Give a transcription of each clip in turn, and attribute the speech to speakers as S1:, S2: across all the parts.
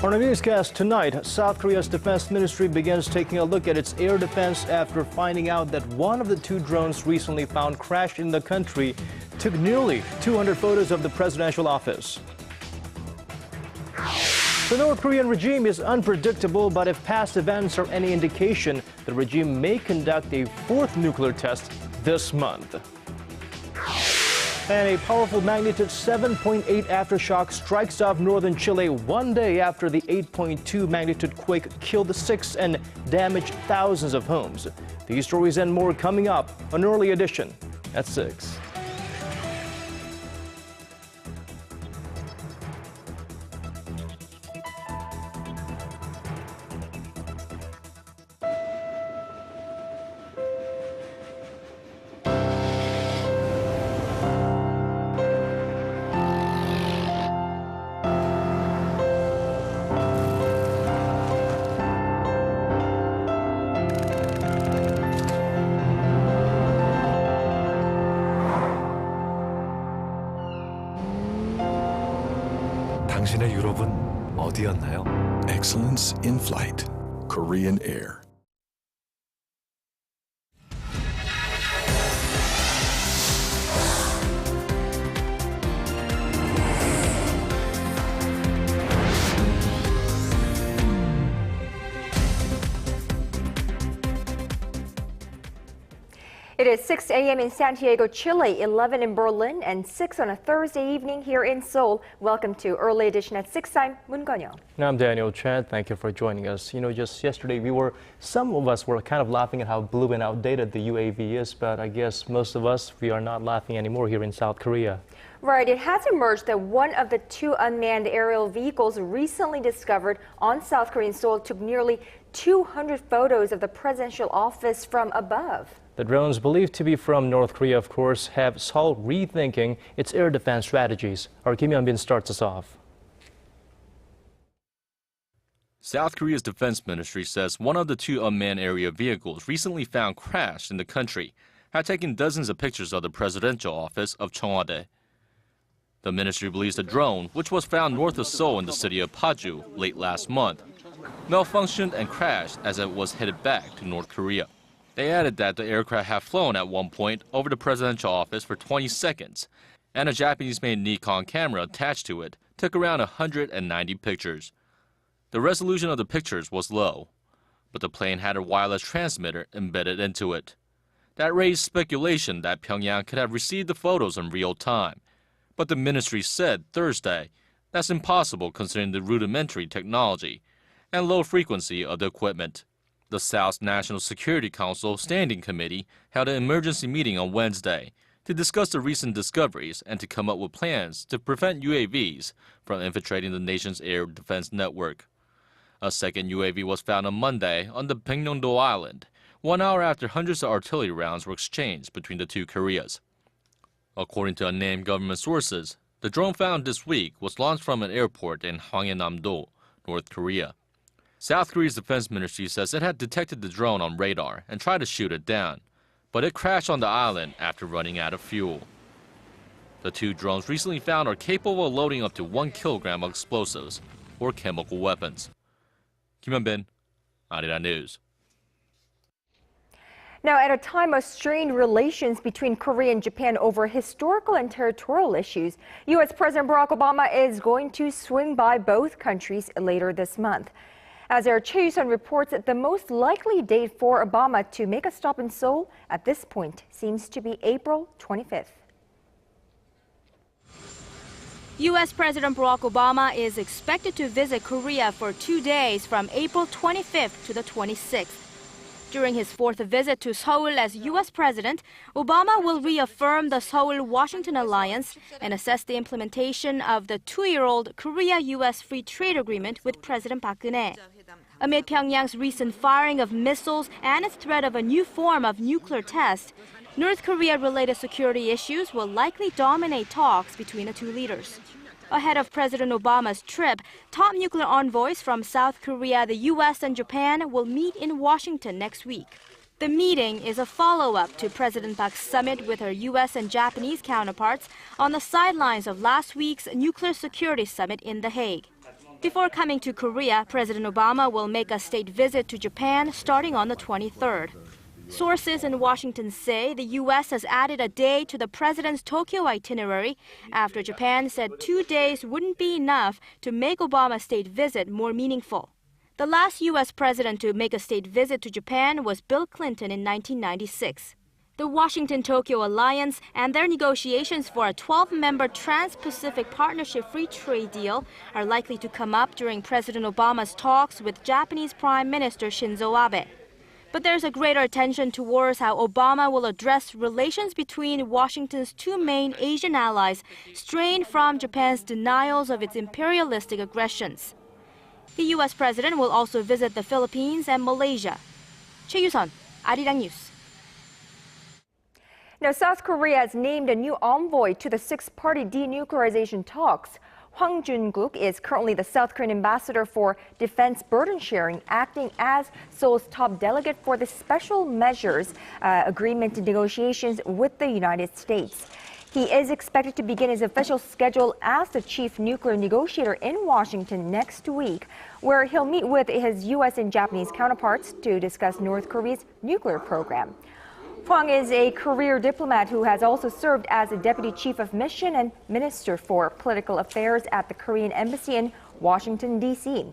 S1: On our newscast tonight, South Korea's defense ministry begins taking a look at its air defense after finding out that one of the two drones recently found crashed in the country took nearly 200 photos of the presidential office. The North Korean regime is unpredictable, but if past events are any indication, the regime may conduct a fourth nuclear test this month. And a powerful magnitude 7.8 aftershock strikes off northern Chile one day after the 8.2 magnitude quake killed 6 and damaged thousands of homes. These stories and more coming up on Early Edition at 6.
S2: 당신의 유럽은 어디였나요?
S3: Excellence in flight. Korean Air.
S4: It is 6 a.m. in Santiago, Chile, 11 in Berlin, and 6 on a Thursday evening here in Seoul. Welcome to Early Edition at 6. I'm Moon Konyo.
S1: I'm Daniel Chad. Thank you for joining us. Just yesterday some of us were kind of laughing at how blue and outdated the UAV is, but I guess most of us, we are not laughing anymore here in South Korea.
S4: Right, it has emerged that one of the two unmanned aerial vehicles recently discovered on South Korean soil took nearly 200 photos of the presidential office from above.
S1: The drones, believed to be from North Korea, of course, have Seoul rethinking its air defense strategies. Our Kim Hyun-bin starts us off.
S5: South Korea's defense ministry says one of the two unmanned area vehicles recently found crashed in the country had taken dozens of pictures of the presidential office of Cheongwade. The ministry believes the drone, which was found north of Seoul in the city of Paju late last month, malfunctioned and crashed as it was headed back to North Korea. They added that the aircraft had flown at one point over the presidential office for 20 seconds, and a Japanese-made Nikon camera attached to it took around 190 pictures. The resolution of the pictures was low, but the plane had a wireless transmitter embedded into it. That raised speculation that Pyongyang could have received the photos in real time, but the ministry said Thursday that's impossible considering the rudimentary technology and low frequency of the equipment. The South's National Security Council Standing Committee held an emergency meeting on Wednesday to discuss the recent discoveries and to come up with plans to prevent UAVs from infiltrating the nation's air defense network. A second UAV was found on Monday on the Baekneung-do Island, 1 hour after hundreds of artillery rounds were exchanged between the two Koreas. According to unnamed government sources, the drone found this week was launched from an airport in Hwanghae-namdo, North Korea. South Korea's defense ministry says it had detected the drone on radar and tried to shoot it down, but it crashed on the island after running out of fuel. The two drones recently found are capable of loading up to 1 kilogram of explosives or chemical weapons. Kim Hyun-bin, Arirang News.
S4: Now, at a time of strained relations between Korea and Japan over historical and territorial issues, U.S. President Barack Obama is going to swing by both countries later this month. As our Choi Yu-sun reports, the most likely date for Obama to make a stop in Seoul at this point seems to be April 25th.
S6: U.S. President Barack Obama is expected to visit Korea for 2 days from April 25th to the 26th. During his fourth visit to Seoul as U.S. President, Obama will reaffirm the Seoul-Washington alliance and assess the implementation of the 2-year-old Korea-U.S. Free Trade Agreement with President Park Geun-hye. Amid Pyongyang's recent firing of missiles and its threat of a new form of nuclear test, North Korea-related security issues will likely dominate talks between the two leaders. Ahead of President Obama's trip, top nuclear envoys from South Korea, the U.S., and Japan will meet in Washington next week. The meeting is a follow-up to President Park's summit with her U.S. and Japanese counterparts on the sidelines of last week's nuclear security summit in The Hague. Before coming to Korea, President Obama will make a state visit to Japan starting on the 23rd. Sources in Washington say the U.S. has added a day to the president's Tokyo itinerary after Japan said 2 days wouldn't be enough to make Obama's state visit more meaningful. The last U.S. president to make a state visit to Japan was Bill Clinton in 1996. The Washington-Tokyo alliance and their negotiations for a 12-member Trans-Pacific Partnership free trade deal are likely to come up during President Obama's talks with Japanese Prime Minister Shinzo Abe. But there's a greater attention towards how Obama will address relations between Washington's two main Asian allies strained from Japan's denials of its imperialistic aggressions. The U.S. president will also visit the Philippines and Malaysia. Choi Yuson, Arirang News.
S4: Now, South Korea has named a new envoy to the six-party denuclearization talks. Hwang Jun-guk is currently the South Korean ambassador for defense burden sharing, acting as Seoul's top delegate for the special measures agreement negotiations with the United States. He is expected to begin his official schedule as the chief nuclear negotiator in Washington next week, where he'll meet with his U.S. and Japanese counterparts to discuss North Korea's nuclear program. Hwang is a career diplomat who has also served as a deputy chief of mission and minister for political affairs at the Korean embassy in Washington, D.C.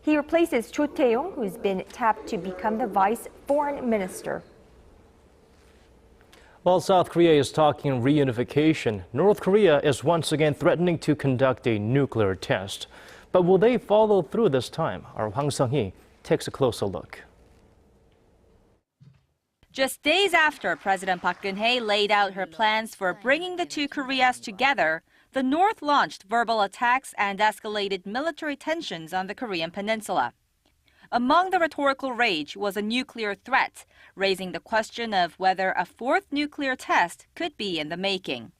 S4: He replaces Cho Tae-yong, who's been tapped to become the vice foreign minister.
S1: While South Korea is talking reunification, North Korea is once again threatening to conduct a nuclear test. But will they follow through this time? Our Hwang Sung-hee takes a closer look.
S7: Just days after President Park Geun-hye laid out her plans for bringing the two Koreas together, the North launched verbal attacks and escalated military tensions on the Korean peninsula. Among the rhetorical rage was a nuclear threat, raising the question of whether a fourth nuclear test could be in the making.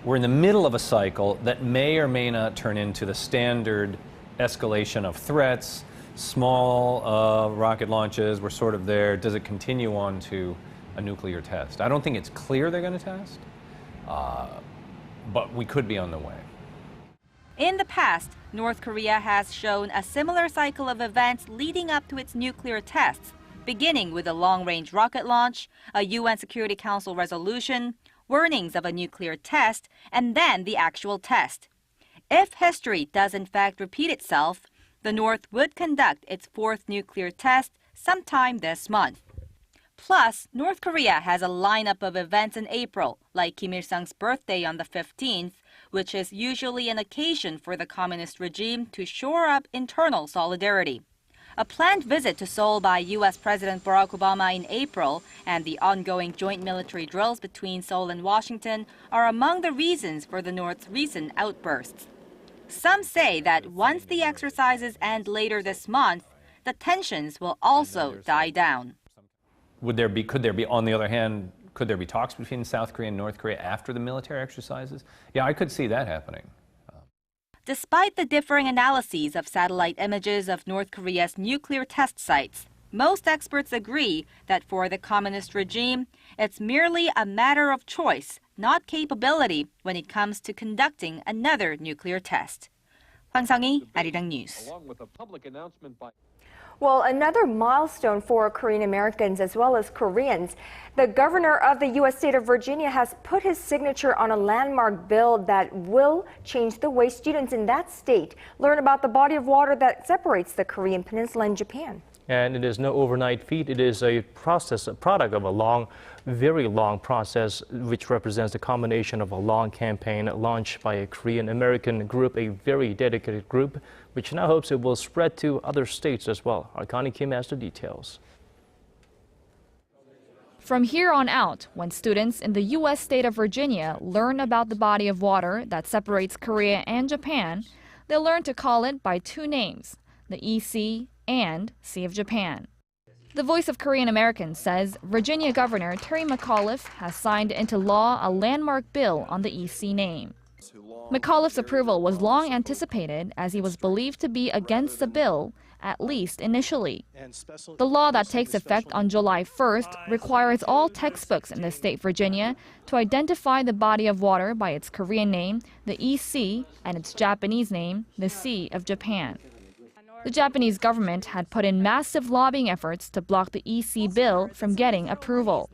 S8: We're in the middle of a cycle that may or may not turn into the standard escalation of threats. Small rocket launches, we're sort of there. Does it continue on to a nuclear test? I don't think it's clear they're going to test, but we could be on the way.
S7: In the past, North Korea has shown a similar cycle of events leading up to its nuclear tests, beginning with a long-range rocket launch, a UN Security Council resolution, warnings of a nuclear test, and then the actual test. If history does in fact repeat itself, the North would conduct its fourth nuclear test sometime this month. Plus, North Korea has a lineup of events in April, like Kim Il-sung's birthday on the 15th, which is usually an occasion for the communist regime to shore up internal solidarity. A planned visit to Seoul by U.S. President Barack Obama in April and the ongoing joint military drills between Seoul and Washington are among the reasons for the North's recent outbursts. Some say that once the exercises end later this month, the tensions will also die down.
S8: Could there be, on the other hand, could there be talks between South Korea and North Korea after the military exercises? Yeah, I could see that happening.
S7: Despite the differing analyses of satellite images of North Korea's nuclear test sites, most experts agree that for the communist regime, it's merely a matter of choice, not capability, when it comes to conducting another nuclear test. Hwang Sung-hee, Arirang News.
S4: Well, another milestone for Korean Americans as well as Koreans. The governor of the U.S. state of Virginia has put his signature on a landmark bill that will change the way students in that state learn about the body of water that separates the Korean peninsula and Japan.
S1: And it is no overnight feat. It is a product of a very long process, which represents the combination of a long campaign launched by a Korean American group, a very dedicated group, which now hopes it will spread to other states as well. Our Connie Kim has the details.
S9: From here on out, when students in the U.S. state of Virginia learn about the body of water that separates Korea and Japan, they'll learn to call it by two names, the EC and Sea of Japan. The Voice of Korean Americans says Virginia Governor Terry McAuliffe has signed into law a landmark bill on the EC name. McAuliffe's approval was long anticipated as he was believed to be against the bill, at least initially. The law that takes effect on July 1st requires all textbooks in the state Virginia to identify the body of water by its Korean name, the EC, and its Japanese name, the Sea of Japan. The Japanese government had put in massive lobbying efforts to block the EC bill from getting approval.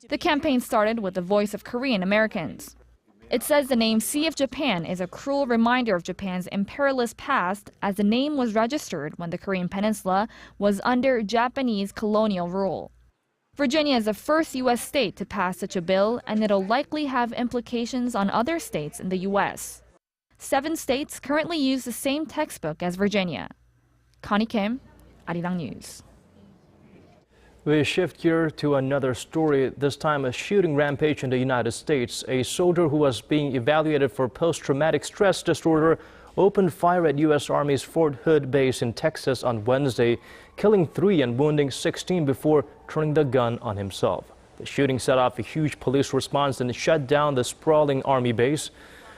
S9: The campaign started with the voice of Korean Americans. It says the name Sea of Japan is a cruel reminder of Japan's imperialist past, as the name was registered when the Korean peninsula was under Japanese colonial rule. Virginia is the first U.S. state to pass such a bill, and it'll likely have implications on other states in the U.S. 7 states currently use the same textbook as Virginia. Connie Kim, Arirang News.
S1: We shift gear to another story, this time a shooting rampage in the United States. A soldier who was being evaluated for post-traumatic stress disorder opened fire at U.S. Army's Fort Hood base in Texas on Wednesday, killing 3 and wounding 16 before turning the gun on himself. The shooting set off a huge police response and shut down the sprawling Army base.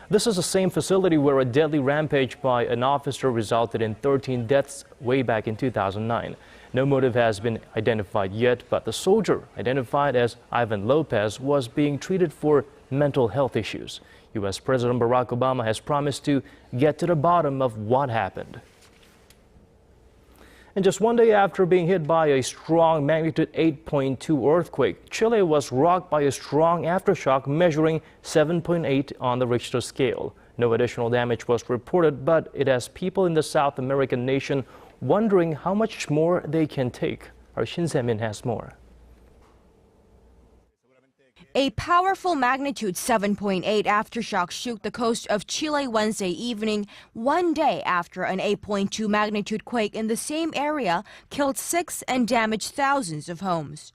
S1: This is the same facility where a deadly rampage by an officer resulted in 13 deaths way back in 2009. No motive has been identified yet, but the soldier, identified as Ivan Lopez, was being treated for mental health issues. U.S. President Barack Obama has promised to get to the bottom of what happened. And just one day after being hit by a strong magnitude 8.2 earthquake, Chile was rocked by a strong aftershock measuring 7.8 on the Richter scale. No additional damage was reported, but it has people in the South American nation wondering how much more they can take. Our Shin Se-min has more.
S10: A powerful magnitude 7.8 aftershock shook the coast of Chile Wednesday evening, one day after an 8.2 magnitude quake in the same area killed 6 and damaged thousands of homes.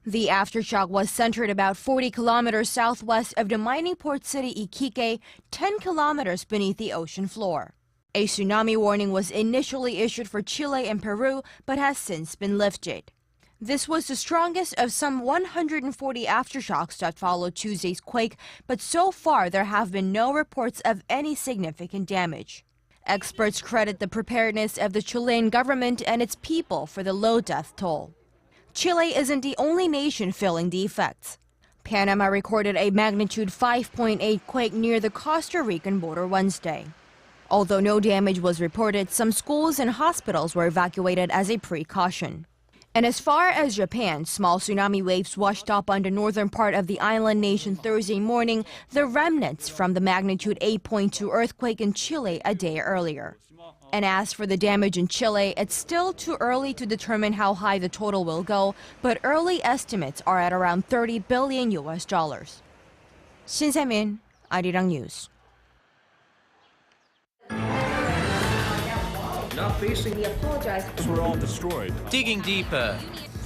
S10: The aftershock was centered about 40 kilometers southwest of the mining port city Iquique, 10 kilometers beneath the ocean floor. A tsunami warning was initially issued for Chile and Peru, but has since been lifted. This was the strongest of some 140 aftershocks that followed Tuesday's quake, but so far there have been no reports of any significant damage. Experts credit the preparedness of the Chilean government and its people for the low death toll. Chile isn't the only nation feeling the effects. Panama recorded a magnitude 5.8 quake near the Costa Rican border Wednesday. Although no damage was reported, some schools and hospitals were evacuated as a precaution. And as far as Japan, small tsunami waves washed up on the northern part of the island nation Thursday morning, the remnants from the magnitude 8.2 earthquake in Chile a day earlier. And as for the damage in Chile, it's still too early to determine how high the total will go, but early estimates are at around $30 billion. Shin Se-min, Arirang News.
S4: We apologize.
S3: We're all destroyed.
S11: Digging deeper,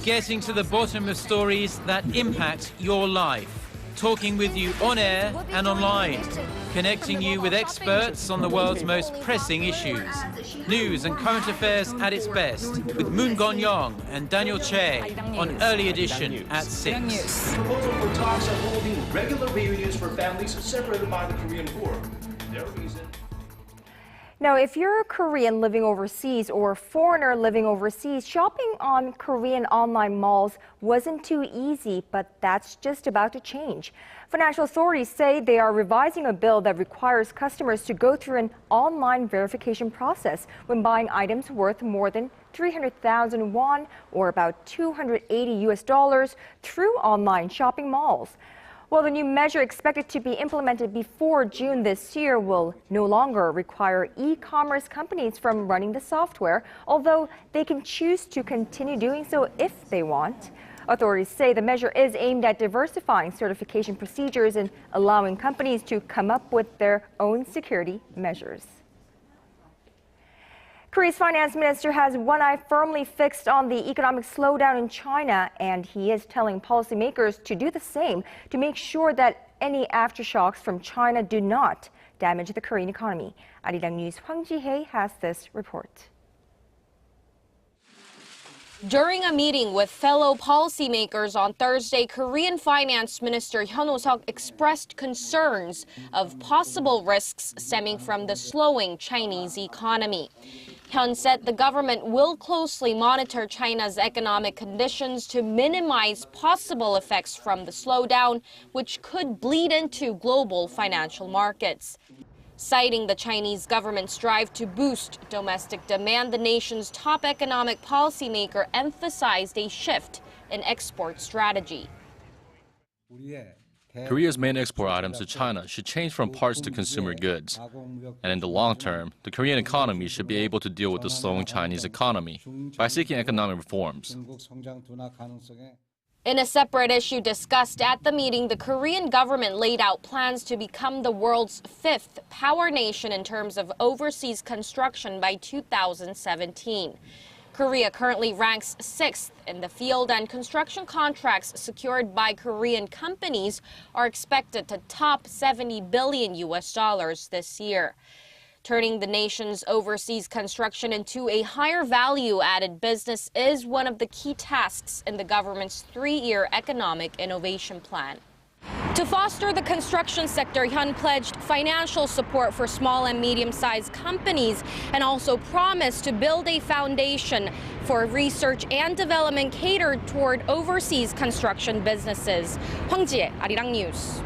S11: getting to the bottom of stories that impact your life, talking with you on air and online, connecting you with experts on the world's most pressing issues. News and current affairs at its best, with Moon Gon-young and Daniel Che on Early Edition at 6.
S1: Proposal for talks on holding regular reunions for families separated by the Korean War. Their reason.
S4: Now, if you're a Korean living overseas or a foreigner living overseas, shopping on Korean online malls wasn't too easy, but that's just about to change. Financial authorities say they are revising a bill that requires customers to go through an online verification process when buying items worth more than 300,000 won, or about $280 through online shopping malls. Well, the new measure expected to be implemented before June this year will no longer require e-commerce companies from running the software, although they can choose to continue doing so if they want. Authorities say the measure is aimed at diversifying certification procedures and allowing companies to come up with their own security measures. Korea's finance minister has one eye firmly fixed on the economic slowdown in China, and he is telling policymakers to do the same to make sure that any aftershocks from China do not damage the Korean economy. Arirang News' Hwang Ji-hye has this report.
S12: During a meeting with fellow policymakers on Thursday, Korean Finance Minister Hyun Oh-seok expressed concerns of possible risks stemming from the slowing Chinese economy. Hyun said the government will closely monitor China's economic conditions to minimize possible effects from the slowdown, which could bleed into global financial markets. Citing the Chinese government's drive to boost domestic demand, the nation's top economic policymaker emphasized a shift in export strategy.
S5: Korea's main export items to China should change from parts to consumer goods. And in the long term, the Korean economy should be able to deal with the slowing Chinese economy by seeking economic reforms.
S12: In a separate issue discussed at the meeting, the Korean government laid out plans to become the world's 5th power nation in terms of overseas construction by 2017. Korea currently ranks 6th in the field, and construction contracts secured by Korean companies are expected to top $70 billion this year. Turning the nation's overseas construction into a higher value-added business is one of the key tasks in the government's 3-year economic innovation plan. To foster the construction sector, Hyun pledged financial support for small and medium-sized companies and also promised to build a foundation for research and development catered toward overseas construction businesses. Hwang Ji-hye, Arirang News.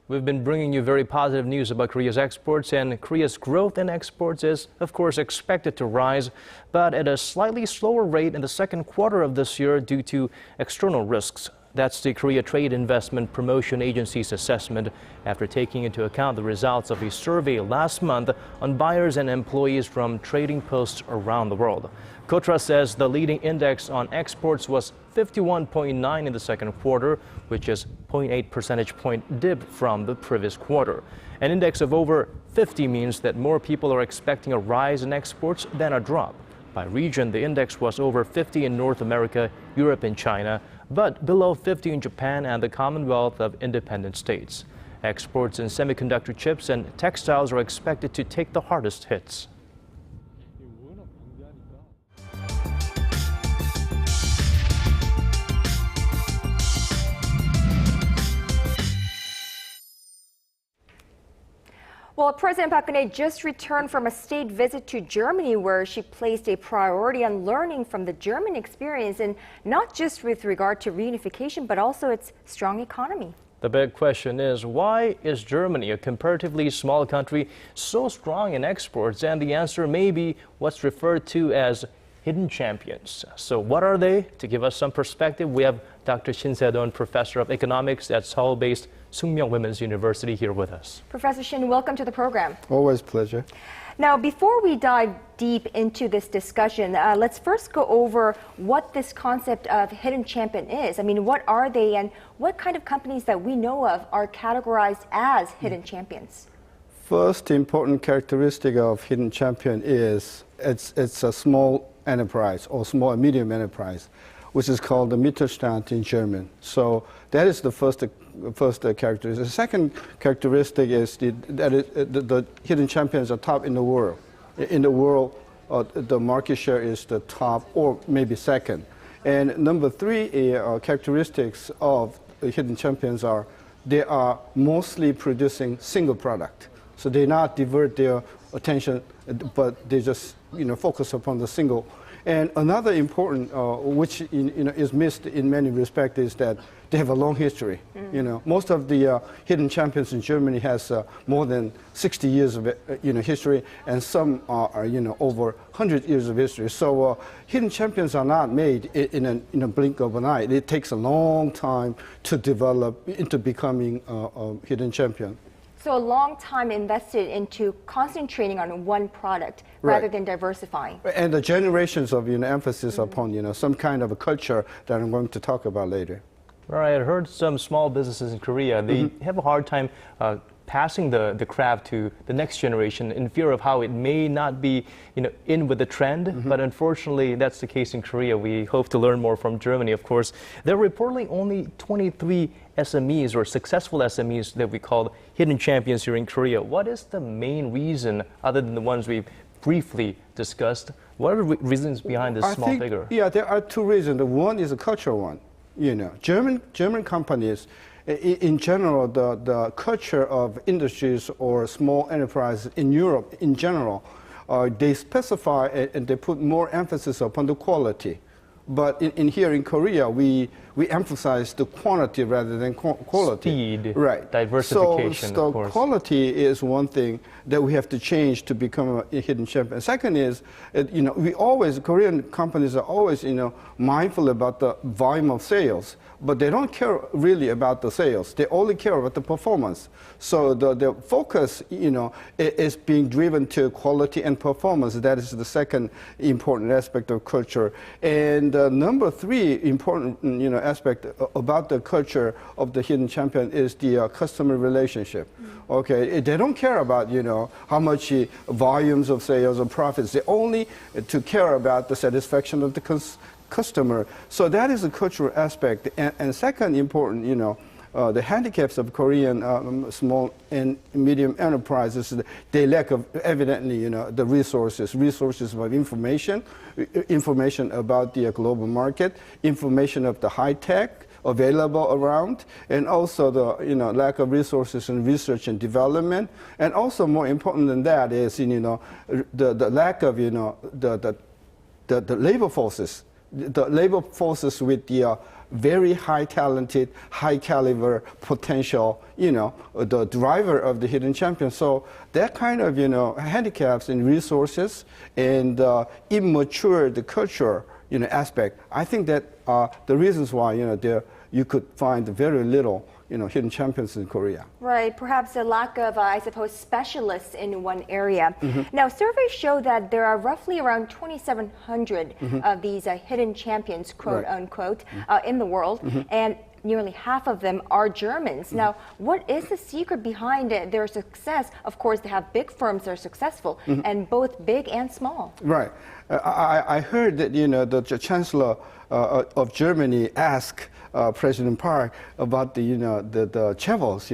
S1: We've been bringing you very positive news about Korea's exports, and Korea's growth in exports is, of course, expected to rise, but at a slightly slower rate in the second quarter of this year due to external risks. That's the Korea Trade Investment Promotion Agency's assessment after taking into account the results of a survey last month on buyers and employees from trading posts around the world. KOTRA says the leading index on exports was 51.9 in the second quarter, which is 0.8 percentage point dip from the previous quarter. An index of over 50 means that more people are expecting a rise in exports than a drop. By region, the index was over 50 in North America, Europe, and China, but below 50 in Japan and the Commonwealth of Independent States. Exports in semiconductor chips and textiles are expected to take the hardest hits.
S4: Well, President Park Geun-hye just returned from a state visit to Germany, where she placed a priority on learning from the German experience, and not just with regard to reunification, but also its strong economy.
S1: The big question is, why is Germany, a comparatively small country, so strong in exports? And the answer may be what's referred to as hidden champions. So what are they? To give us some perspective, we have Dr. Shin Se-don, professor of economics at Seoul-based Sungmyeong Women's University, here with us.
S4: Professor Shin, welcome to the program.
S13: Always a pleasure.
S4: Now, before we dive deep into this discussion, let's first go over what this concept of hidden champion is. I mean, what are they, and what kind of companies that we know of are categorized as hidden champions?
S13: First important characteristic of hidden champion is it's a small enterprise or small and medium enterprise, which is called the Mittelstand in German. So that is the first characteristic. The second characteristic is the hidden champions are top in the world. In the world, the market share is the top or maybe second. And number three characteristics of the hidden champions are they are mostly producing single product. So they not divert their attention, but they just focus upon the single. And another important, which is missed in many respects, is that they have a long history. Most of the hidden champions in Germany has more than 60 years of history, and some are over 100 years of history. So hidden champions are not made in a blink of an eye. It takes a long time to develop into becoming a hidden champion.
S4: So a long time invested into concentrating on one product rather than diversifying.
S13: And the generations of emphasis upon some kind of a culture that I'm going to talk about later.
S1: Right, I heard some small businesses in Korea, they have a hard time passing the craft to the next generation in fear of how it may not be in with the trend. But unfortunately, that's the case in Korea. We hope to learn more from Germany, of course. There are reportedly only 23 SMEs or successful SMEs that we call hidden champions here in Korea. What is the main reason, other than the ones we've briefly discussed. What are the reasons behind this small figure?
S13: Yeah, there are two reasons. One is a cultural one. German companies, in general, the culture of industries or small enterprises in Europe in general, they specify and they put more emphasis upon the quality. But here in Korea, we emphasize the quantity rather than quality.
S1: Speed,
S13: right?
S1: Diversification,
S13: so
S1: of course.
S13: Quality is one thing that we have to change to become a hidden champion. Second is, Korean companies are always, mindful about the volume of sales, but they don't care really about the sales. They only care about the performance. So the focus, is being driven to quality and performance. That is the second important aspect of culture. And number three important, aspect about the culture of the hidden champion is the customer relationship. Okay, they don't care about, how much volumes of sales or profits. They only to care about the satisfaction of the customer. So that is a cultural aspect. And second important, the handicaps of Korean small and medium enterprises, they lack of evidently, the resources of information about the global market, information of the high tech available around, and also the lack of resources in research and development, and also more important than that is the lack of the labor forces. The labor forces with the very high talented, high caliber potential, the driver of the hidden champion. So that kind of, handicaps in resources and immature the culture, aspect. I think that the reasons why, you could find very little, hidden champions in Korea.
S4: Right, perhaps a lack of, I suppose, specialists in one area. Now, surveys show that there are roughly around 2,700 of these hidden champions, quote unquote, in the world, and nearly half of them are Germans. Now, what is the secret behind their success? Of course, they have big firms that are successful, and both big and small.
S13: Right. I heard that, the Chancellor of Germany asked President Park about the chevels.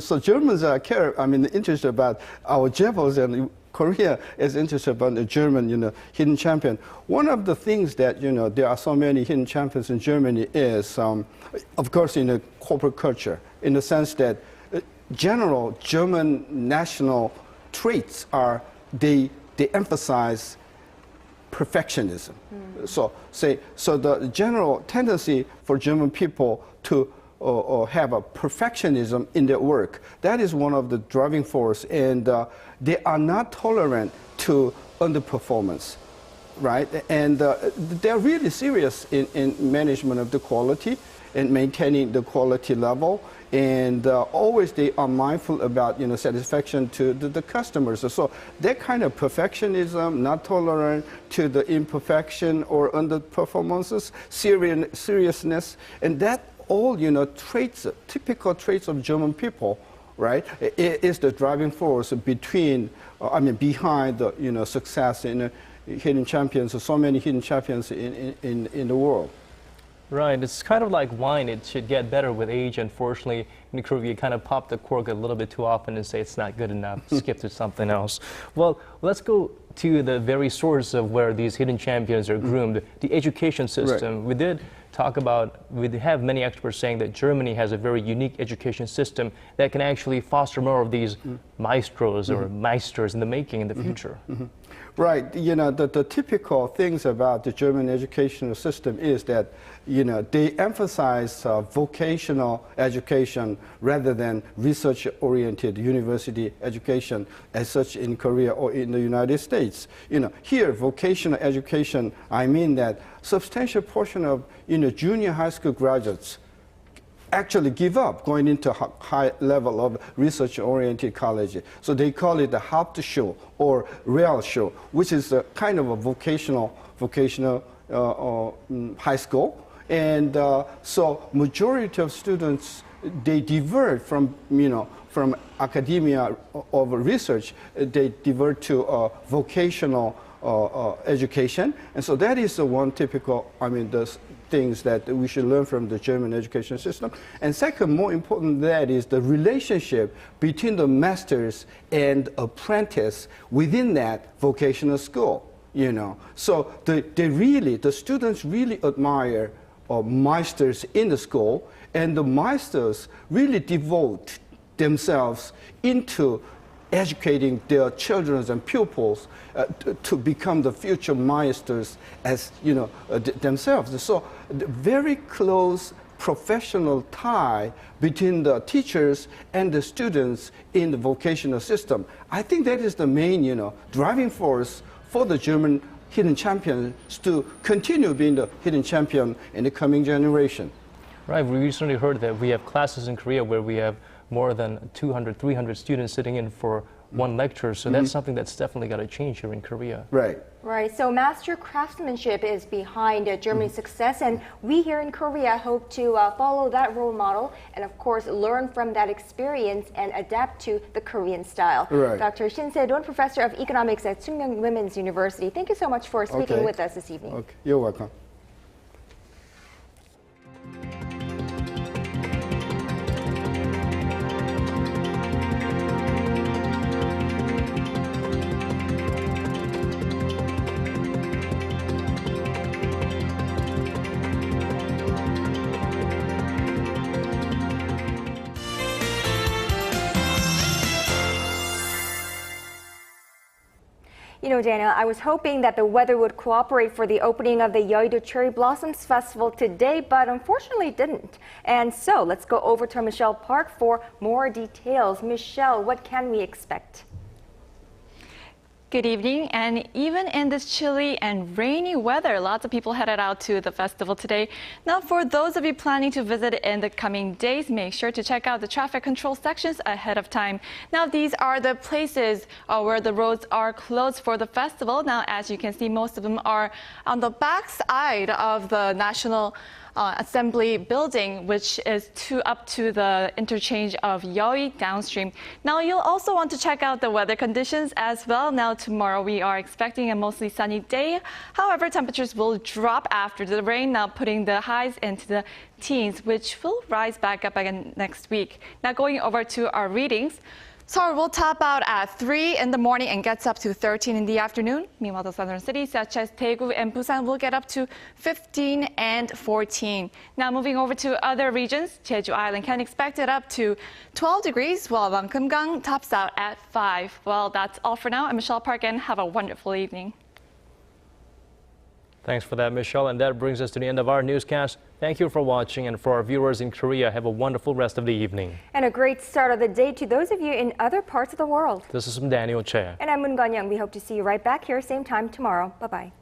S13: So Germans are interested about our chevels, and Korea is interested about the German, hidden champion. One of the things that there are so many hidden champions in Germany is, of course, in the corporate culture, in the sense that general German national traits are they emphasize perfectionism. So the general tendency for German people to have a perfectionism in their work, that is one of the driving force, and they are not tolerant to underperformance, right? And they're really serious in management of the quality and maintaining the quality level, and always they are mindful about satisfaction to the customers. So that kind of perfectionism, not tolerant to the imperfection or underperformances, seriousness, and that all traits, typical traits of German people, right? It is the driving force behind the success in hidden champions. So many hidden champions in the world.
S1: Right, it's kind of like wine. It should get better with age. Unfortunately, in Korea, you kind of pop the cork a little bit too often and say it's not good enough, skip to something else. Well, let's go to the very source of where these hidden champions are groomed, the education system. Right. We did talk about, we have many experts saying that Germany has a very unique education system that can actually foster more of these maestros or meisters in the making in the future.
S13: Right, the typical things about the German educational system is that, they emphasize vocational education rather than research-oriented university education as such in Korea or in the United States. Here, vocational education, I mean that substantial portion of, junior high school graduates actually give up going into high level of research-oriented college. So they call it the Hauptschule or Realschule, which is a kind of a vocational high school. And so majority of students, they divert from academia of research, they divert to vocational education. And so that is the one typical, things that we should learn from the German education system. And second, more important than that is the relationship between the masters and apprentice within that vocational school. You know, so the students really admire meisters in the school, and the meisters really devote themselves into educating their children and pupils to become the future meisters as themselves. So very close professional tie between the teachers and the students in the vocational system. I think that is the main driving force for the German hidden champions to continue being the hidden champion in the coming generation.
S14: Right, we recently heard that we have classes in Korea where we have more than 200, 300 students sitting in for one lecture, so that's something that's definitely got to change here in Korea.
S13: Right.
S4: Right, so master craftsmanship is behind Germany's success, and we here in Korea hope to follow that role model and, of course, learn from that experience and adapt to the Korean style.
S13: Right.
S4: Dr. Shin Se-don, Professor of Economics at Sookmyung Women's University, thank you so much for speaking with us this evening.
S13: Okay, you're welcome.
S4: You know, Daniel, I was hoping that the weather would cooperate for the opening of the Yeouido Cherry Blossoms Festival today, but unfortunately it didn't. And so let's go over to Michelle Park for more details. Michelle, what can we expect?
S15: Good evening, and even in this chilly and rainy weather, lots of people headed out to the festival today. Now, for those of you planning to visit in the coming days, make sure to check out the traffic control sections ahead of time. Now, these are the places where the roads are closed for the festival. Now, as you can see, most of them are on the back side of the National Assembly building, which is up to the interchange of Yeouido downstream. Now, you'll also want to check out the weather conditions as well. Now, tomorrow we are expecting a mostly sunny day. However, temperatures will drop after the rain, now putting the highs into the teens, which will rise back up again next week. Now, going over to our readings. Seoul will top out at 3 in the morning and gets up to 13 in the afternoon. Meanwhile, the southern cities such as Daegu and Busan will get up to 15 and 14. Now moving over to other regions, Jeju Island can expect it up to 12 degrees, while Bangkok tops out at 5. Well, that's all for now. I'm Michelle Park, and have a wonderful evening.
S14: Thanks for that, Michelle. And that brings us to the end of our newscast. Thank you for watching. And for our viewers in Korea, have a wonderful rest of the evening.
S4: And a great start of the day to those of you in other parts of the world.
S14: This is Daniel Che.
S4: And I'm Moon Gun-young. We hope to see you right back here, same time tomorrow. Bye-bye.